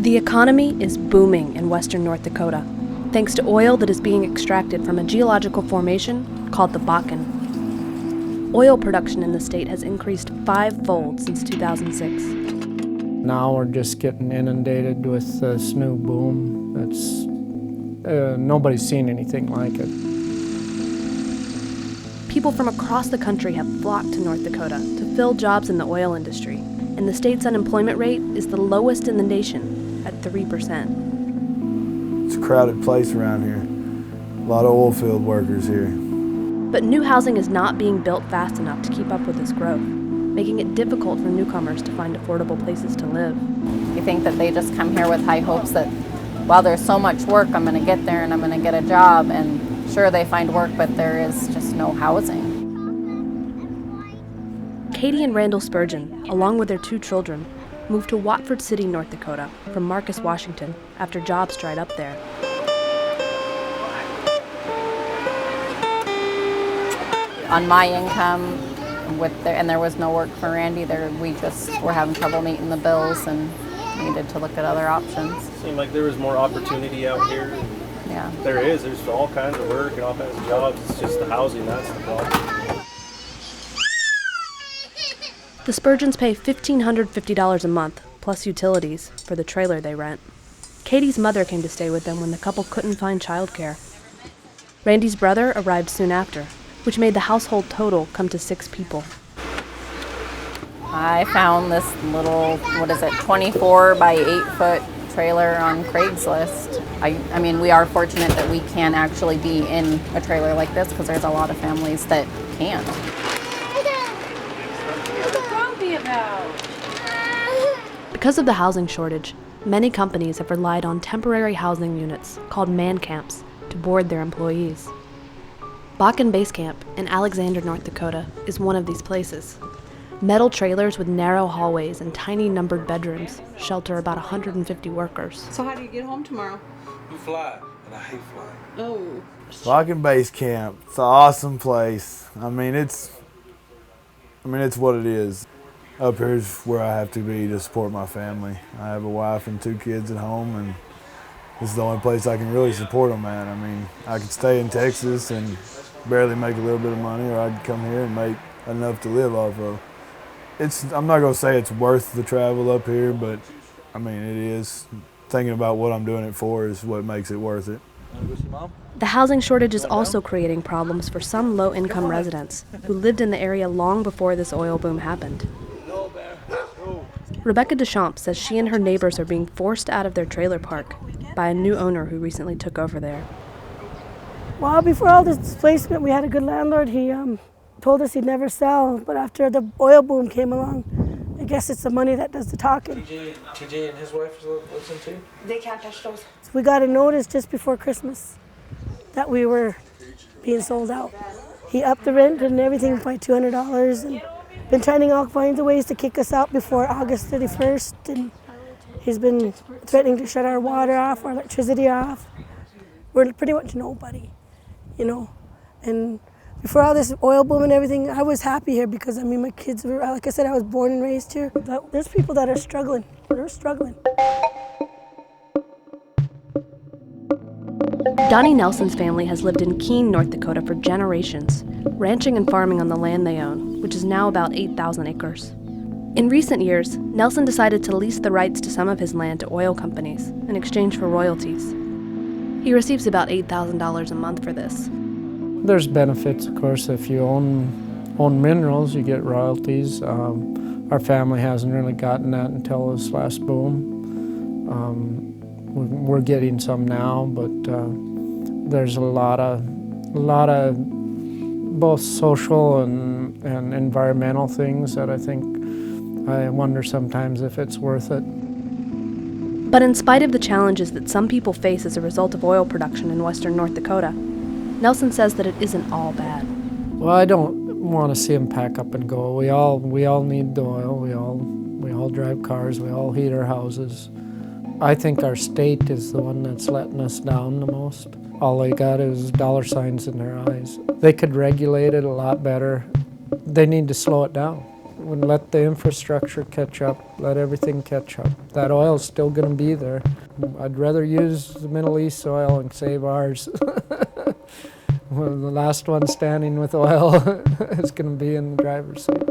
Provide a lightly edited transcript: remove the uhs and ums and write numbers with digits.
The economy is booming in western North Dakota, thanks to oil that is being extracted from a geological formation called the Bakken. Oil production in the state has increased 5-fold since 2006. Now we're just getting inundated with this new boom. Nobody's seen anything like it. People from across the country have flocked to North Dakota to fill jobs in the oil industry, and the state's unemployment rate is the lowest in the nation at 3%. It's a crowded place around here. A lot of oil field workers here. But new housing is not being built fast enough to keep up with this growth, making it difficult for newcomers to find affordable places to live. You think that they just come here with high hopes that, well, there's so much work, I'm going to get there and I'm going to get a job, and sure, they find work, but there is just no housing. Katie and Randall Spurgeon, along with their 2 children, moved to Watford City, North Dakota, from Marcus, Washington, after jobs dried up there. On my income, and there was no work for Randy, we just were having trouble meeting the bills and needed to look at other options. Seemed like there was more opportunity out here. Yeah. There's all kinds of work and all kinds of jobs. It's just the housing, that's the problem. The Spurgeons pay $1,550 a month, plus utilities, for the trailer they rent. Katie's mother came to stay with them when the couple couldn't find childcare. Randy's brother arrived soon after, which made the household total come to 6 people. I found this little, 24 by 8 foot trailer on Craigslist. I mean, we are fortunate that we can actually be in a trailer like this because there's a lot of families that can't. Because of the housing shortage, many companies have relied on temporary housing units called man camps to board their employees. Bakken Base Camp in Alexander, North Dakota is one of these places. Metal trailers with narrow hallways and tiny numbered bedrooms shelter about 150 workers. So how do you get home tomorrow? You fly, and I hate flying. Oh. Bakken Base Camp, it's an awesome place. I mean, it's what it is. Up here is where I have to be to support my family. I have a wife and 2 kids at home, and this is the only place I can really support them at. I mean, I could stay in Texas and barely make a little bit of money, or I'd come here and make enough to live off of. I'm not going to say it's worth the travel up here, but I mean, it is. Thinking about what I'm doing it for is what makes it worth it. The housing shortage is also creating problems for some low-income residents who lived in the area long before this oil boom happened. Rebecca Deschamps says she and her neighbors are being forced out of their trailer park by a new owner who recently took over there. Well, before all this displacement, we had a good landlord. He told us he'd never sell, but after the oil boom came along, I guess it's the money that does the talking. TJ and his wife listen too? They can't touch those. So we got a notice just before Christmas that we were being sold out. He upped the rent and everything by $200 and been trying all kinds of ways to kick us out before August 31st. And he's been threatening to shut our water off, our electricity off. We're pretty much nobody, you know. And before all this oil boom and everything, I was happy here because, I mean, my kids were, like I said, I was born and raised here. But there's people that are struggling. They're struggling. Donnie Nelson's family has lived in Keene, North Dakota for generations, ranching and farming on the land they own, which is now about 8,000 acres. In recent years, Nelson decided to lease the rights to some of his land to oil companies in exchange for royalties. He receives about $8,000 a month for this. There's benefits, of course. If you own minerals, you get royalties. Our family hasn't really gotten that until this last boom. We're getting some now, but there's a lot of both social and environmental things that I wonder sometimes if it's worth it. But in spite of the challenges that some people face as a result of oil production in western North Dakota, Nelson says that it isn't all bad. Well, I don't want to see them pack up and go. We all need the oil. We all drive cars. We all heat our houses. I think our state is the one that's letting us down the most. All they got is dollar signs in their eyes. They could regulate it a lot better. They need to slow it down. let the infrastructure catch up, let everything catch up. That oil's still going to be there. I'd rather use the Middle East oil and save ours. Well, the last one standing with oil is going to be in the driver's seat.